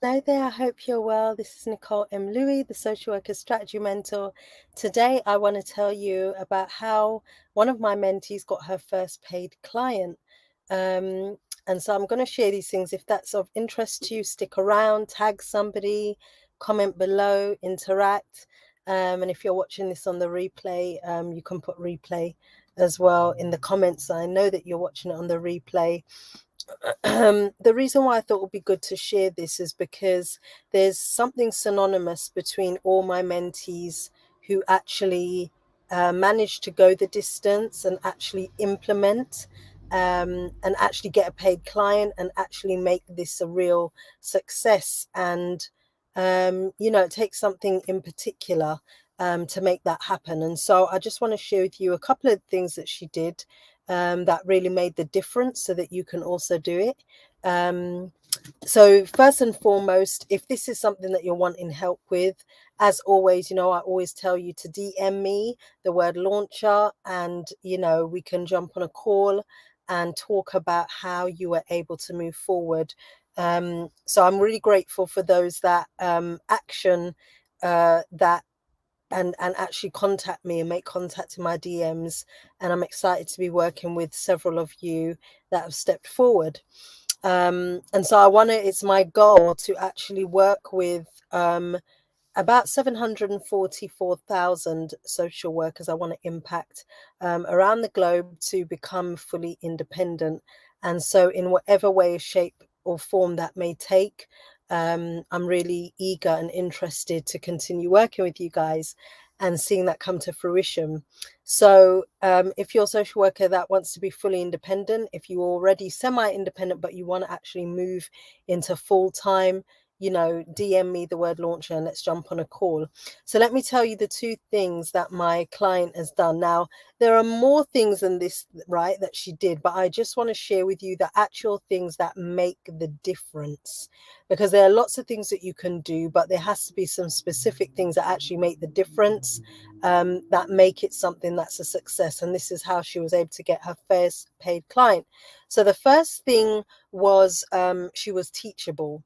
Hello there, I hope you're well. This is Nicole M. Louie, the social worker strategy mentor. Today, I want to tell you about how one of my mentees got her first paid client. And so I'm going to share these things. If that's of interest to you, stick around, tag somebody, comment below, interact. And if you're watching this on the replay, you can put replay as well in the comments. I know that you're watching it on the replay. The reason why I thought it would be good to share this is because there's something synonymous between all my mentees who actually manage to go the distance and actually implement and actually get a paid client and actually make this a real success. And, it takes something in particular to make that happen. And so I just want to share with you a couple of things that she did that really made the difference so that you can also do it. So first and foremost, if this is something that you're wanting help with, as always, I always tell you to DM me the word launcher, and we can jump on a call and talk about how you were able to move forward. So I'm really grateful for those that action that and actually contact me and make contact in my DMs. And I'm excited to be working with several of you that have stepped forward. And so it's my goal to actually work with about 744,000 social workers I want to impact around the globe to become fully independent. And so in whatever way, shape or form that may take, I'm really eager and interested to continue working with you guys and seeing that come to fruition. So if you're a social worker that wants to be fully independent, if you're already semi-independent, but you want to actually move into full-time, DM me the word launcher and let's jump on a call. So let me tell you the two things that my client has done. Now, there are more things than this, right, that she did, but I just want to share with you the actual things that make the difference, because there are lots of things that you can do, but there has to be some specific things that actually make the difference, that make it something that's a success. And this is how she was able to get her first paid client. So the first thing was she was teachable.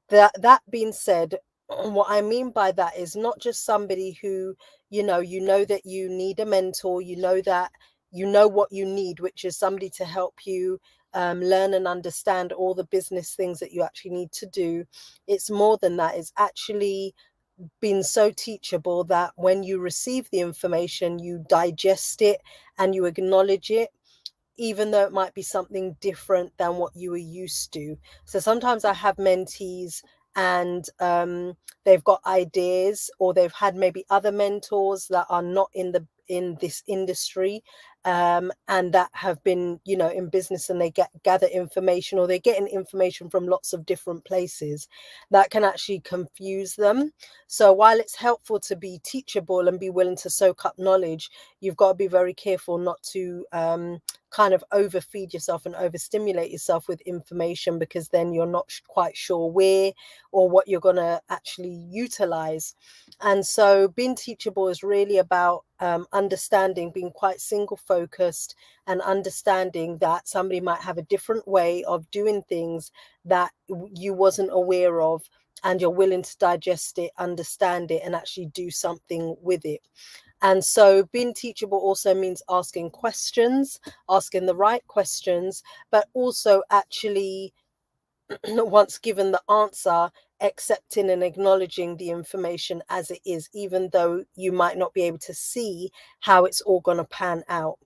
That being said, what I mean by that is not just somebody who, that you need a mentor, that you know what you need, which is somebody to help you learn and understand all the business things that you actually need to do. It's more than that. It's actually been so teachable that when you receive the information, you digest it and you acknowledge it, even though it might be something different than what you were used to. So sometimes I have mentees and they've got ideas, or they've had maybe other mentors that are not in this industry, and that have been in business, and they gather information, or they're getting information from lots of different places that can actually confuse them. So while it's helpful to be teachable and be willing to soak up knowledge, you've got to be very careful not to kind of overfeed yourself and overstimulate yourself with information, because then you're not quite sure where or what you're going to actually utilize. And so being teachable is really about understanding, being quite single focused, and understanding that somebody might have a different way of doing things that you wasn't aware of, and you're willing to digest it, understand it, and actually do something with it. And so being teachable also means asking questions, asking the right questions, but also actually, once given the answer, accepting and acknowledging the information as it is, even though you might not be able to see how it's all going to pan out.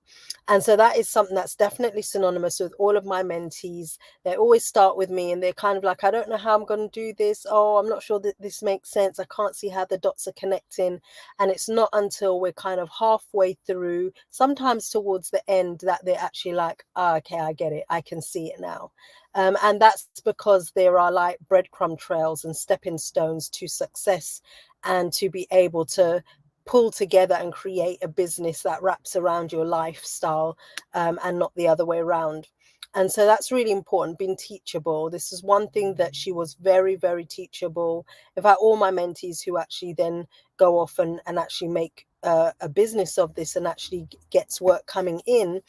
And so that is something that's definitely synonymous with all of my mentees. They always start with me and they're kind of like, I don't know how I'm going to do this. Oh, I'm not sure that this makes sense. I can't see how the dots are connecting. And it's not until we're kind of halfway through, sometimes towards the end, that they're actually like, okay, I get it. I can see it now. And that's because there are like breadcrumb trails and stepping stones to success, and to be able to pull together and create a business that wraps around your lifestyle, and not the other way around. And so that's really important, being teachable. This is one thing that she was very, very teachable. In fact, all my mentees who actually then go off and actually make a business of this and actually gets work coming in,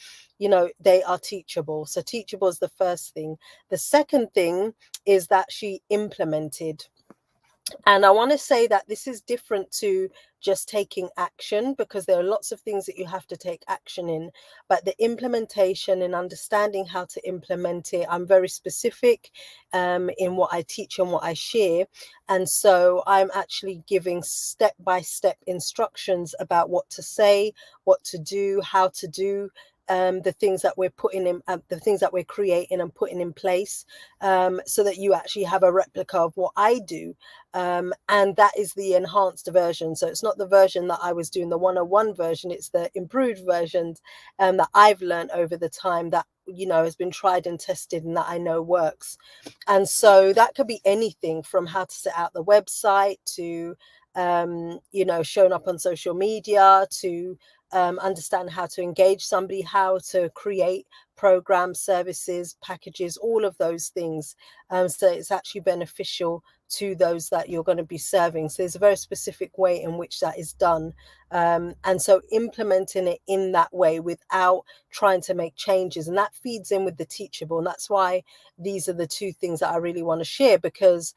they are teachable. So teachable is the first thing. The second thing is that she implemented. And I want to say that this is different to just taking action, because there are lots of things that you have to take action in. But the implementation and understanding how to implement it, I'm very specific in what I teach and what I share. And so I'm actually giving step-by-step instructions about what to say, what to do, how to do the things that we're putting in, the things that we're creating and putting in place, so that you actually have a replica of what I do. And that is the enhanced version. So it's not the version that I was doing, the 101 version, it's the improved versions that I've learned over the time, that has been tried and tested and that I know works. And so that could be anything from how to set out the website to showing up on social media, to understand how to engage somebody, how to create programs, services, packages, all of those things. So it's actually beneficial to those that you're going to be serving. So there's a very specific way in which that is done. And so implementing it in that way without trying to make changes, and that feeds in with the teachable. And that's why these are the two things that I really want to share, because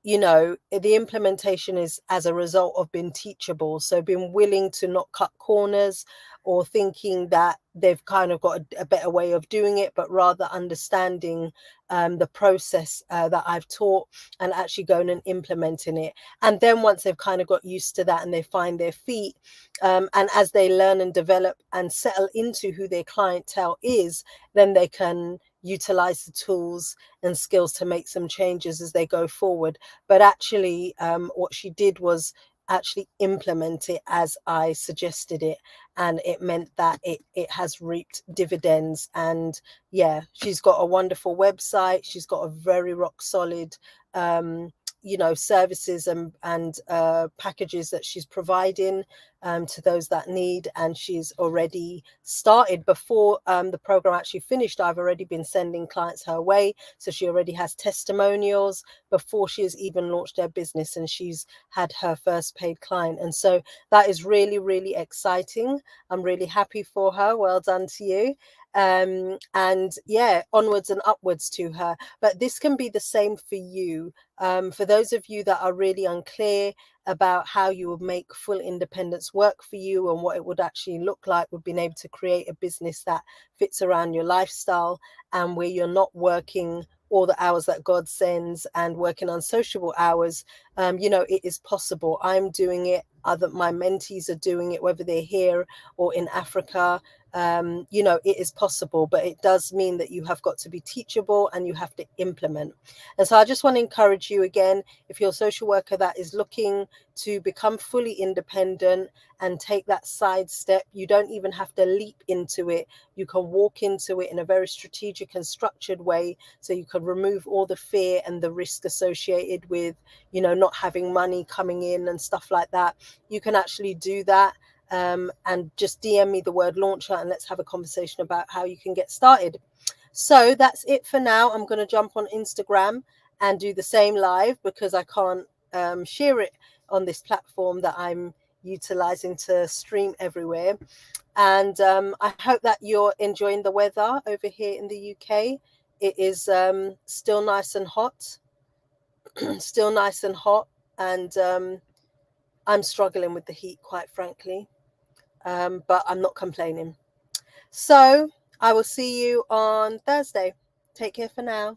the implementation is as a result of being teachable. So being willing to not cut corners or thinking that they've kind of got a better way of doing it, but rather understanding the process that I've taught and actually going and implementing it. And then once they've kind of got used to that and they find their feet, and as they learn and develop and settle into who their clientele is, then they can utilize the tools and skills to make some changes as they go forward. But actually, what she did was actually implement it as I suggested it, and it meant that it has reaped dividends. And yeah, she's got a wonderful website, she's got a very rock solid services and packages that she's providing to those that need. And she's already started, before the program actually finished, I've already been sending clients her way. So she already has testimonials before she has even launched her business, and she's had her first paid client. And so that is really, really exciting. I'm really happy for her. Well done to you. And yeah, onwards and upwards to her. But this can be the same for you. For those of you that are really unclear about how you would make full independence work for you and what it would actually look like with being able to create a business that fits around your lifestyle, and where you're not working all the hours that God sends and working unsociable hours, it is possible. I'm doing it. My mentees are doing it, whether they're here or in Africa. It is possible, but it does mean that you have got to be teachable and you have to implement. And so I just want to encourage you again, if you're a social worker that is looking to become fully independent and take that side step, you don't even have to leap into it. You can walk into it in a very strategic and structured way, so you can remove all the fear and the risk associated with, not having money coming in and stuff like that. You can actually do that. And just DM me the word launcher and let's have a conversation about how you can get started. So that's it for now. I'm going to jump on Instagram and do the same live, because I can't share it on this platform that I'm utilizing to stream everywhere. And I hope that you're enjoying the weather over here in the UK. It is still nice and hot, still nice and hot. And I'm struggling with the heat, quite frankly. But I'm not complaining. So I will see you on Thursday. Take care for now.